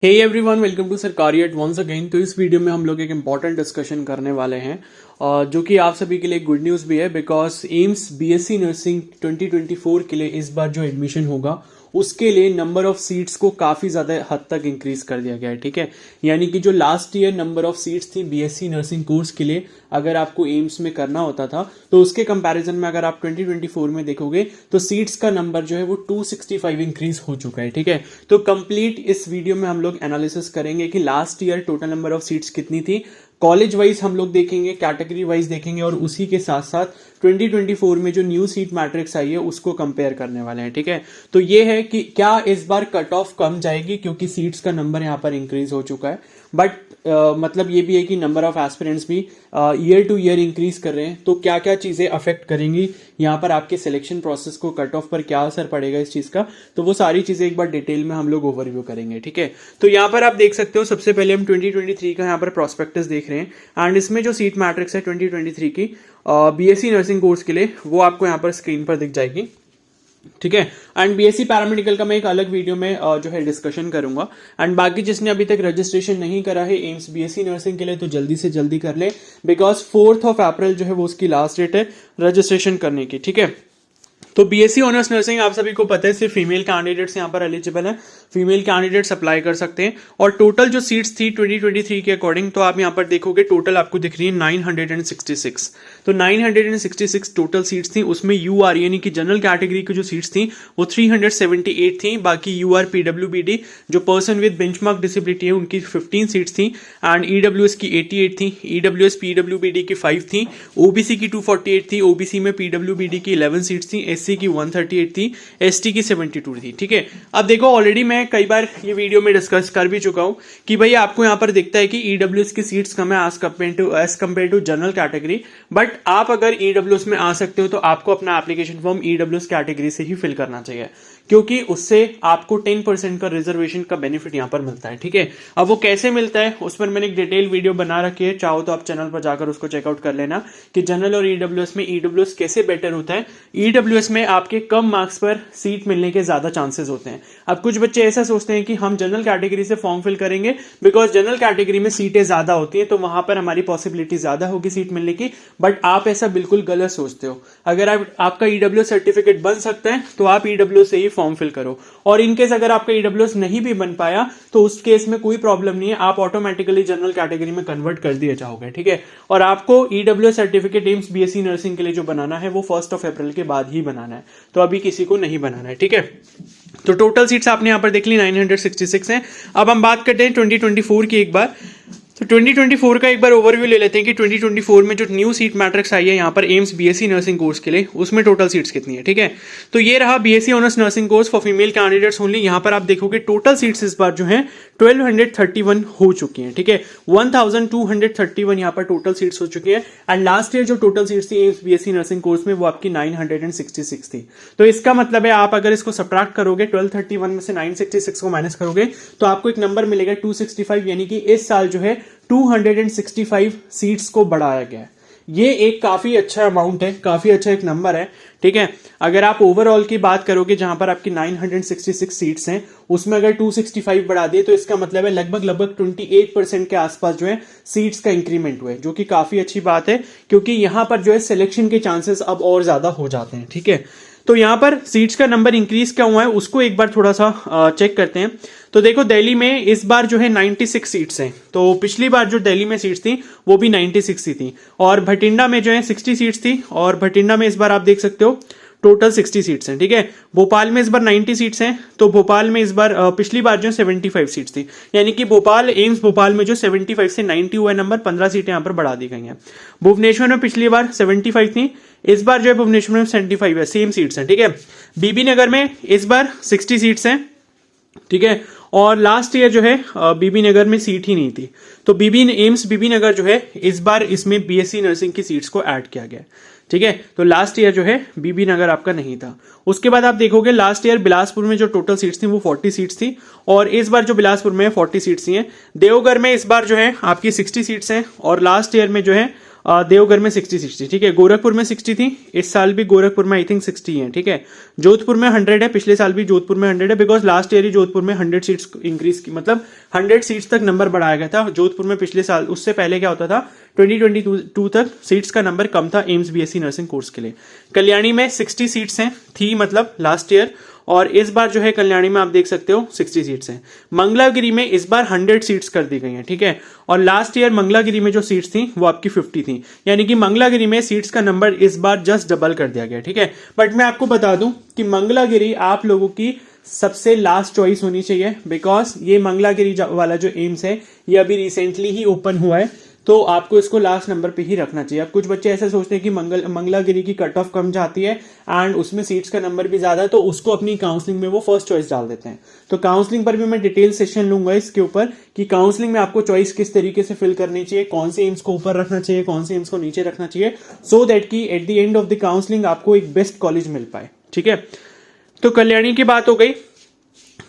Hey everyone, welcome to सरकारी eight once again. तो इस वीडियो में हम लोग एक इम्पॉर्टेंट डिस्कशन करने वाले हैं जो कि आप सभी के लिए गुड न्यूज़ भी है, बिकॉज एम्स बीएससी नर्सिंग 2024 के लिए इस बार जो एडमिशन होगा उसके लिए नंबर ऑफ सीट्स को काफ़ी ज़्यादा हद तक इंक्रीज कर दिया गया है। ठीक है, यानी कि जो last year number of seats थी बीएससी नर्सिंग कोर्स के लिए अगर आपको एम्स में करना होता था तो उसके कंपैरिजन में अगर आप 2024 में देखोगे तो सीट्स का नंबर जो है वो 265 इंक्रीज हो चुका है। ठीक है, तो कंप्लीट इस वीडियो में हम लोग एनालिसिस करेंगे कि last year total number of seats कितनी थी, कॉलेज वाइज हम लोग देखेंगे, कैटेगरी वाइज देखेंगे और उसी के साथ साथ 2024 में जो न्यू सीट मैट्रिक्स आई है उसको कंपेयर करने वाले हैं। ठीक है, तो ये है कि क्या इस बार कट ऑफ कम जाएगी क्योंकि सीट्स का नंबर यहाँ पर इंक्रीज हो चुका है, बट मतलब ये भी है कि नंबर ऑफ एस्पिरेंट्स भी ईयर टू ईयर इंक्रीज कर रहे हैं। तो क्या क्या चीजें अफेक्ट करेंगी यहाँ पर आपके सिलेक्शन प्रोसेस को, कट ऑफ पर क्या असर पड़ेगा इस चीज का, तो वो सारी चीजें एक बार डिटेल में हम लोग ओवरव्यू करेंगे। ठीक है, तो यहाँ पर आप देख सकते हो सबसे पहले हम 2023 का यहाँ पर प्रोस्पेक्टस देख रहे हैं एंड इसमें जो सीट मैट्रिक्स है 2023 की बीएससी नर्सिंग कोर्स के लिए वो आपको यहाँ पर स्क्रीन पर दिख जाएगी। ठीक है, एंड बीएससी पैरामेडिकल का मैं एक अलग वीडियो में जो है डिस्कशन करूंगा। एंड बाकी जिसने अभी तक रजिस्ट्रेशन नहीं करा है एम्स बीएससी नर्सिंग के लिए तो जल्दी से जल्दी कर ले, बिकॉज 4 अप्रैल जो है वो उसकी लास्ट डेट है रजिस्ट्रेशन करने की। ठीक है, तो बीएससी ऑनर्स नर्सिंग आप सभी को पता है सिर्फ फीमेल कैंडिडेट्स यहाँ पर एलिजिबल है, फीमेल कैंडिडेट्स अप्लाई कर सकते हैं। और टोटल जो सीट्स थी 2023 के अकॉर्डिंग तो आप यहाँ पर देखोगे टोटल आपको दिख रही है 966। तो 966 टोटल सीट्स थी, उसमें यूआर यानी कि जनरल कैटेगरी की जो सीट्स थी वो 378 थी, बाकी यूआर पीडब्ल्यूबीडी जो पर्सन विद बेंचमार्क डिसेबिलिटी है उनकी 15 सीट्स थी एंड ईडब्ल्यूएस की 88 थी, ईडब्ल्यूएस पीडब्ल्यूबीडी की 5 थी, ओबीसी की 248 थी, ओबीसी में पीडब्ल्यूबीडी की 11 सीट्स थी, एससी की 138 थी, एसटी की 72 थी। ठीक है, अब देखो ऑलरेडी मैं कई बार ये वीडियो में डिस्कस कर भी चुका हूं कि भाई आपको यहां पर दिखता है कि ईडब्ल्यूएस की सीट्स कम है as compare to general category, but आप अगर ईडब्ल्यूएस में आ सकते हो तो आपको अपना एप्लीकेशन फॉर्म ईडब्ल्यूएस कैटेगरी से ही फिल करना चाहिए, क्योंकि उससे आपको 10% का रिजर्वेशन का बेनिफिट यहां पर मिलता है। ठीक है, अब वो कैसे मिलता है उस पर मैंने एक डिटेल वीडियो बना रखी है, चाहो तो आप चैनल पर जाकर उसको चेकआउट कर लेना कि जनरल और ईडब्ल्यूएस में ईडब्ल्यूएस कैसे बेटर होता है। ईडब्ल्यूएस में आपके कम मार्क्स पर सीट मिलने के ज्यादा चांसेस होते हैं। अब कुछ बच्चे ऐसा सोचते हैं कि हम जनरल कैटेगरी से फॉर्म फिल करेंगे बिकॉज जनरल कैटेगरी में सीटें ज्यादा होती हैं तो वहां पर हमारी पॉसिबिलिटी ज्यादा होगी सीट मिलने की, बट आप ऐसा बिल्कुल गलत सोचते हो। अगर आपका ईडब्ल्यूएस सर्टिफिकेट बन सकता है तो आप ईडब्ल्यूएस से ही फॉर्म फिल करो, और इनकेस अगर आपका ईडब्ल्यूएस नहीं भी बन पाया तो उस केस में कोई प्रॉब्लम नहीं है, आप ऑटोमेटिकली जनरल कैटेगरी में कन्वर्ट कर दिए जाओगे। ठीक है, और आपको EWS certificate AIIMS BSc nursing के लिए जो बनाना है वो 1 अप्रैल के बाद ही बनाना है, तो अभी किसी को नहीं बनाना है। ठीक है, तो टोटल सीट्स आपने यहां पर देख ली 966 हैं। अब हम बात करते हैं 2024 की एक बार। तो 2024 का एक बार ओवरव्यू ले लेते हैं कि 2024 में जो न्यू सीट मैट्रिक्स आई है यहाँ पर एम्स बीएससी नर्सिंग कोर्स के लिए उसमें टोटल सीट्स कितनी है। ठीक है, तो ये रहा BSc honours nursing course for female candidates only. यहाँ पर आप देखोगे टोटल सीट्स इस बार जो है 1231 हो चुकी हैं। ठीक है, 1231 यहाँ पर टोटल सीट्स हो चुकी है एंड लास्ट ईयर जो टोटल सीट्स थी एम्स बीएससी नर्सिंग कोर्स में वो आपकी 966 थी। तो इसका मतलब है आप अगर इसको सब्ट्रैक्ट करोगे 1231 में से 966 को माइनस करोगे तो आपको एक नंबर मिलेगा 265, यानी कि इस साल जो है 265 सीट्स को बढ़ाया गया है। ये एक काफी अच्छा अमाउंट है, काफी अच्छा एक नंबर है। ठीक है, अगर आप ओवरऑल की बात करोगे जहां पर आपकी 966 सीट्स हैं उसमें अगर 265 बढ़ा दिए तो इसका मतलब है लगभग 28% के आसपास जो है सीट्स का इंक्रीमेंट हुआ है, जो कि काफी अच्छी बात है क्योंकि यहां पर जो है सिलेक्शन के चांसेस अब और ज्यादा हो जाते हैं। ठीक है, तो यहां पर सीट्स का नंबर इंक्रीज क्या हुआ है उसको एक बार थोड़ा सा चेक करते हैं। तो देखो दिल्ली में इस बार जो है 96 सीट्स हैं, तो पिछली बार जो दिल्ली में सीट्स थी वो भी 96 ही थी, और भटिंडा में जो है 60 सीट्स थी, और भटिंडा में इस बार आप देख सकते हो टोटल 60 सीट्स हैं। ठीक है, भोपाल में इस बार 90 सीट्स हैं, तो भोपाल में इस बार पिछली बार जो 75 सीट्स थी, यानी कि भोपाल एम्स भोपाल में जो 75 से 90 हुआ नंबर, 15 सीटें यहां पर बढ़ा दी गई हैं। भुवनेश्वर में पिछली बार 75 थी, इस बार जो है भुवनेश्वर में 75 है, सेम सीट्स हैं। ठीक है, बीबी नगर में इस बार 60 सीट्स हैं। ठीक है, और लास्ट ईयर जो है बीबी नगर में सीट ही नहीं थी, तो एम्स बीबी नगर जो है इस बार इसमें बीएससी नर्सिंग की सीट्स को ऐड किया गया। ठीक है, तो लास्ट ईयर जो है बीबी नगर आपका नहीं था। उसके बाद आप देखोगे लास्ट ईयर बिलासपुर में जो टोटल सीट्स थी वो 40 सीट्स थी, और इस बार जो बिलासपुर में 40 सीट्स ही हैं। देवघर में इस बार जो है आपकी 60 सीट्स हैं, और लास्ट ईयर में जो है देवघर में 60 ठीक है, गोरखपुर में 60 थी, इस साल भी गोरखपुर में आई थिंक 60 है, ठीक है। जोधपुर में 100 है, पिछले साल भी जोधपुर में 100 है, बिकॉज लास्ट ईयर ही जोधपुर में 100 सीट्स इंक्रीज की, मतलब 100 सीट्स तक नंबर बढ़ाया गया था जोधपुर में पिछले साल। उससे पहले क्या होता था, 2022 तक सीट्स का नंबर कम था एम्स बीएससी नर्सिंग कोर्स के लिए। कल्याणी में 60 सीट्स हैं थी, मतलब लास्ट ईयर, और इस बार जो है कल्याणी में आप देख सकते हो 60 सीट्स हैं। मंगलागिरी में इस बार 100 सीट्स कर दी गई हैं, ठीक है। और लास्ट ईयर मंगलागिरी में जो सीट्स थी वो आपकी 50 थी, यानी कि मंगलागिरी में सीट्स का नंबर इस बार जस्ट डबल कर दिया गया, ठीक है। बट मैं आपको बता दूं कि मंगलागिरी आप लोगों की सबसे लास्ट चॉइस होनी चाहिए, बिकॉज ये मंगलागिरी वाला जो एम्स है ये अभी रिसेंटली ही ओपन हुआ है, तो आपको इसको लास्ट नंबर पे ही रखना चाहिए। अब कुछ बच्चे ऐसे सोचते हैं कि मंगलागिरी की कट ऑफ कम जाती है एंड उसमें सीट्स का नंबर भी ज्यादा है, तो उसको अपनी काउंसलिंग में वो फर्स्ट चॉइस डाल देते हैं। तो काउंसलिंग पर भी मैं डिटेल सेशन लूंगा इसके ऊपर कि काउंसलिंग में आपको चॉइस किस तरीके से फिल करनी चाहिए, कौन से एम्स को ऊपर रखना चाहिए, कौन से एम्स को नीचे रखना चाहिए, सो दैट कि at the end of the counselling आपको एक बेस्ट कॉलेज मिल पाए, ठीक है। तो कल्याणी की बात हो गई,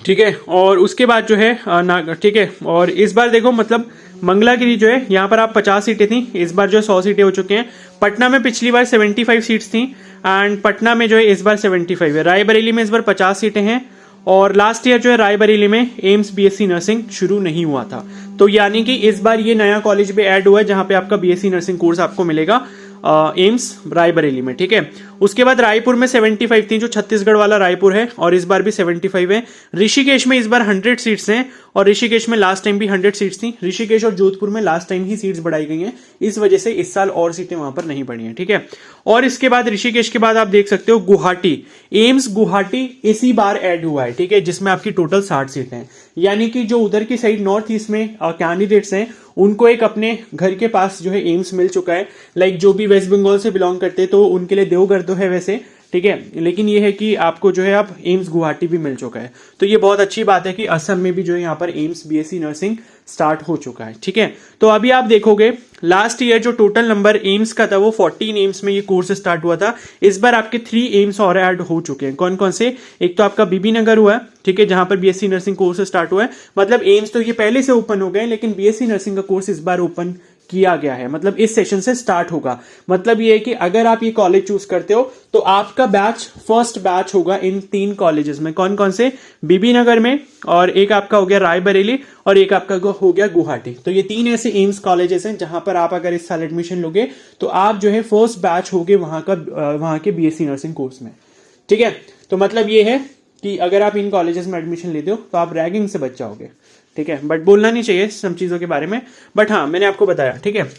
ठीक है। और उसके बाद जो है ठीक है, और इस बार देखो मतलब मंगलागिरी जो है यहाँ पर आप 50 सीटें थी, इस बार जो है 100 सीटें हो चुके हैं। पटना में पिछली बार 75 सीट्स थी एंड पटना में जो है इस बार 75 है। रायबरेली में इस बार 50 सीटें हैं, और लास्ट ईयर जो है रायबरेली में एम्स बीएससी नर्सिंग शुरू नहीं हुआ था, तो यानी कि इस बार ये नया कॉलेज भी ऐड हुआ है जहां पे आपका बीएससी नर्सिंग कोर्स आपको मिलेगा एम्स रायबरेली में, ठीक है। उसके बाद रायपुर में 75 थी, जो छत्तीसगढ़ वाला रायपुर है, और इस बार भी 75 है। ऋषिकेश में इस बार 100 सीट्स हैं, और ऋषिकेश में लास्ट टाइम भी 100 सीट्स थी। ऋषिकेश और जोधपुर में लास्ट टाइम ही सीट्स बढ़ाई गई हैं, इस वजह से इस साल और सीटें वहां पर नहीं बढ़ी हैं, ठीक है। और इसके बाद ऋषिकेश के बाद आप देख सकते हो गुवाहाटी, एम्स गुवाहाटी इसी बार ऐड हुआ है, ठीक है, जिसमें आपकी टोटल 60 सीटें हैं। यानी कि जो उधर की साइड नॉर्थ ईस्ट में कैंडिडेट्स हैं उनको एक अपने घर के पास जो है एम्स मिल चुका है। लाइक जो भी वेस्ट बंगाल से बिलोंग करते हैं तो उनके लिए देवघर तो है वैसे, ठीक है, लेकिन ये है कि आपको जो है अब एम्स गुवाहाटी भी मिल चुका है, तो ये बहुत अच्छी बात है कि असम में भी जो है यहाँ पर एम्स बीएससी नर्सिंग स्टार्ट हो चुका है, ठीक है। तो अभी आप देखोगे लास्ट ईयर जो टोटल नंबर एम्स का था वो 14 एम्स में ये कोर्स स्टार्ट हुआ था, इस बार आपके 3 एम्स और ऐड हो चुके हैं। कौन कौन से, एक तो आपका बीबी नगर हुआ है, ठीक है, जहां पर बीएससी नर्सिंग कोर्स स्टार्ट हुआ है। मतलब एम्स तो ये पहले से ओपन हो गए, लेकिन बीएससी नर्सिंग का कोर्स इस बार ओपन किया गया है, मतलब इस सेशन से स्टार्ट होगा। मतलब ये है कि अगर आप ये कॉलेज चूज करते हो तो आपका बैच फर्स्ट बैच होगा इन 3 कॉलेजेस में। कौन कौन से, बीबी नगर में, और एक आपका हो गया रायबरेली, और एक आपका हो गया गुवाहाटी। तो ये 3 ऐसे एम्स कॉलेजेस हैं जहां पर आप अगर इस साल एडमिशन लोगे तो आप जो है फर्स्ट बैच होगे वहां के बीएससी नर्सिंग कोर्स में, ठीक है। तो मतलब ये है कि अगर आप इन कॉलेजेस में एडमिशन लेते हो तो आप रैगिंग से बच जाओगे, ठीक है। बट बोलना नहीं चाहिए सब चीजों के बारे में, बट हाँ मैंने आपको बताया, ठीक है।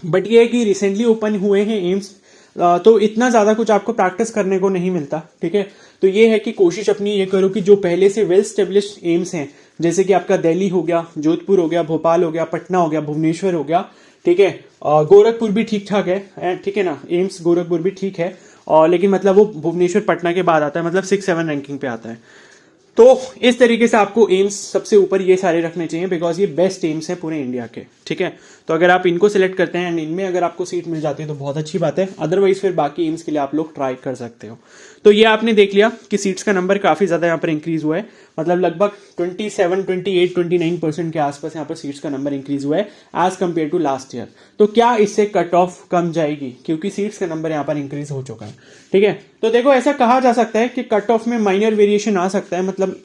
बट ये है कि रिसेंटली ओपन हुए हैं एम्स, तो इतना ज्यादा कुछ आपको प्रैक्टिस करने को नहीं मिलता, ठीक है। तो ये है कि कोशिश अपनी ये करो कि जो पहले से वेल स्टेब्लिश्ड एम्स हैं, जैसे कि आपका दिल्ली हो गया, जोधपुर हो गया, भोपाल हो गया, पटना हो गया, भुवनेश्वर हो गया, ठीक है, गोरखपुर भी ठीक ठाक है, ठीक है ना, एम्स गोरखपुर भी ठीक है, और लेकिन मतलब वो भुवनेश्वर पटना के बाद आता है, मतलब 6-7 रैंकिंग पे आता है। तो इस तरीके से आपको एम्स सबसे ऊपर ये सारे रखने चाहिए, बिकॉज ये बेस्ट एम्स हैं पूरे इंडिया के, ठीक है। तो अगर आप इनको सिलेक्ट करते हैं एंड इनमें अगर आपको सीट मिल जाती है तो बहुत अच्छी बात है, अदरवाइज फिर बाकी एम्स के लिए आप लोग ट्राई कर सकते हो। तो ये आपने देख लिया कि सीट्स का नंबर काफी ज्यादा यहाँ पर इंक्रीज हुआ है, मतलब लगभग 27, 28, 29% के आसपास यहाँ पर सीट्स का नंबर इंक्रीज हुआ है as compare to last year. तो क्या इससे कट ऑफ कम जाएगी, क्योंकि सीट्स का नंबर यहाँ पर इंक्रीज हो चुका है, ठीक है। तो देखो ऐसा कहा जा सकता है कि कट ऑफ में माइनर वेरिएशन आ सकता है, मतलब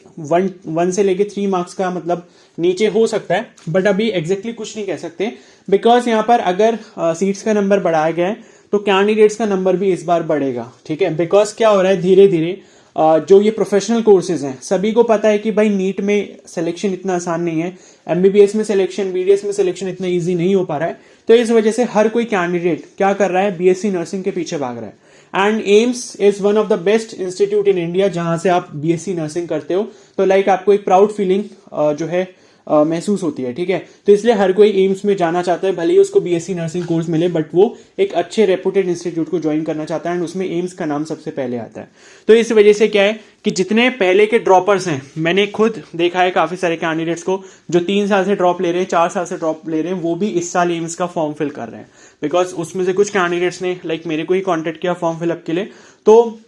1 से लेके 3 मार्क्स का मतलब नीचे हो सकता है, बट अभी एग्जैक्टली कुछ नहीं कह सकते, बिकॉज यहाँ पर अगर सीट्स का नंबर बढ़ाया गया है तो कैंडिडेट्स का नंबर भी इस बार बढ़ेगा, ठीक है। बिकॉज क्या हो रहा है, धीरे धीरे जो ये प्रोफेशनल कोर्सेज हैं, सभी को पता है कि भाई नीट में सिलेक्शन इतना आसान नहीं है, एमबीबीएस में सिलेक्शन, बीडीएस में सिलेक्शन इतना इजी नहीं हो पा रहा है, तो इस वजह से हर कोई कैंडिडेट क्या कर रहा है, बीएससी नर्सिंग के पीछे भाग रहा है। And AIIMS is one of the best institute in India जहां से आप बीएससी नर्सिंग करते हो, तो लाइक आपको एक प्राउड फीलिंग जो है महसूस होती है, ठीक है। तो इसलिए हर कोई एम्स में जाना चाहता है, भले ही उसको बीएससी नर्सिंग कोर्स मिले, बट वो एक अच्छे रेपुटेड इंस्टीट्यूट को ज्वाइन करना चाहता है, एंड उसमें एम्स का नाम सबसे पहले आता है। तो इस वजह से क्या है कि जितने पहले के ड्रॉपर्स हैं, मैंने खुद देखा है काफी सारे कैंडिडेट्स को जो 3 साल से ड्रॉप ले रहे हैं, 4 साल से ड्रॉप ले रहे हैं, वो भी इस साल एम्स का फॉर्म फिल कर रहे हैं, बिकॉज उसमें से कुछ कैंडिडेट्स ने लाइक मेरे को ही कॉन्टेक्ट किया फॉर्म फिलअप के लिए। तो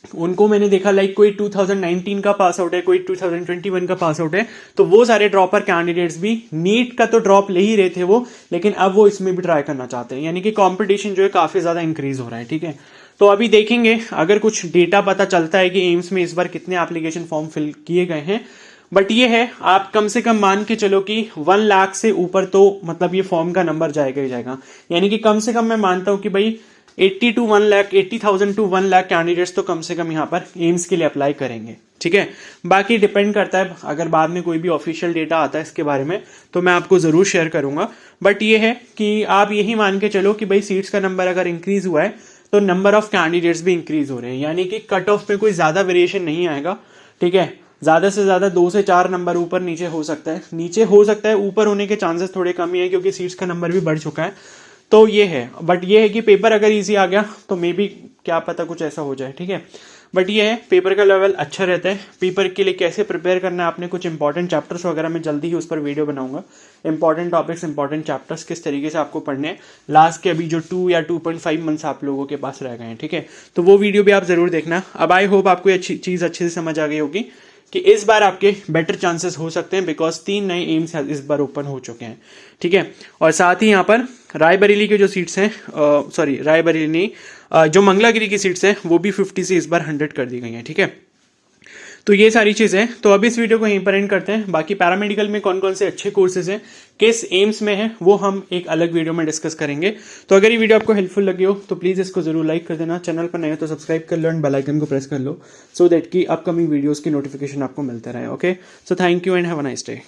उनको मैंने देखा लाइक कोई 2019 का पास आउट है, कोई 2021 का पास आउट है, तो वो सारे ड्रॉपर कैंडिडेट्स भी नीट का तो ड्रॉप ले ही रहे थे वो, लेकिन अब वो इसमें भी ट्राई करना चाहते हैं, यानी कि कंपटीशन जो है काफी ज्यादा इंक्रीज हो रहा है। ठीक है, तो अभी देखेंगे अगर कुछ डेटा पता चलता है कि एम्स में इस बार कितने एप्लीकेशन फॉर्म फिल किए गए हैं। बट ये है, आप कम से कम मान के चलो कि 1 लाख से ऊपर तो मतलब ये फॉर्म का नंबर जाएगा ही जाएगा, यानी कि कम से कम मैं मानता हूं कि भाई 80 to 1 lakh 80,000 to 1 lakh candidates तो कम से कम यहाँ पर एम्स के लिए अप्लाई करेंगे। ठीक है, बाकी डिपेंड करता है, अगर बाद में कोई भी ऑफिशियल डेटा आता है इसके बारे में तो मैं आपको जरूर शेयर करूंगा। बट ये है कि आप यही मान के चलो कि भाई सीट्स का नंबर अगर इंक्रीज हुआ है तो नंबर ऑफ कैंडिडेट्स भी इंक्रीज हो रहे हैं, यानी कि कट ऑफ में कोई ज्यादा वेरिएशन नहीं आएगा। ठीक है, ज्यादा से ज्यादा 2 से 4 नंबर ऊपर नीचे हो सकता है, नीचे हो सकता है, ऊपर होने के चांसेस थोड़े कम ही है क्योंकि सीट्स का नंबर भी बढ़ चुका है। तो ये है, बट ये है कि पेपर अगर इजी आ गया तो मे बी क्या पता कुछ ऐसा हो जाए। ठीक है, बट ये है पेपर का लेवल अच्छा रहता है। पेपर के लिए कैसे प्रिपेयर करना है आपने, कुछ इंपॉर्टेंट चैप्टर्स वगैरह मैं जल्दी ही उस पर वीडियो बनाऊंगा। इंपॉर्टेंट टॉपिक्स, इंपॉर्टेंट चैप्टर्स किस तरीके से आपको पढ़ने हैं लास्ट के अभी जो 2 या 2.5 मंथ्स आप लोगों के पास रह गए हैं। ठीक है, तो वो वीडियो भी आप जरूर देखना। अब आई होप आपको अच्छी चीज अच्छे से समझ आ गई होगी कि इस बार आपके बेटर चांसेस हो सकते हैं, बिकॉज 3 नए एम्स इस बार ओपन हो चुके हैं। ठीक है, और साथ ही यहाँ पर रायबरेली के जो सीट्स हैं, सॉरी रायबरेली नहीं, जो मंगलागिरी की सीट्स हैं वो भी 50 से इस बार 100 कर दी गई हैं। ठीक है, तो ये सारी चीजें, तो अब इस वीडियो को यहीं पर एंड करते हैं। बाकी पैरामेडिकल में कौन कौन से अच्छे कोर्सेज हैं, किस एम्स में है, वो हम एक अलग वीडियो में डिस्कस करेंगे। तो अगर ये वीडियो आपको हेल्पफुल लगी हो तो प्लीज इसको जरूर लाइक कर देना, चैनल पर नए हो तो सब्सक्राइब कर लो एंड बेल आइकन को प्रेस कर लो, सो दैट कि अपकमिंग वीडियोस की नोटिफिकेशन आपको मिलते रहे। Okay, so thank you and have a nice day.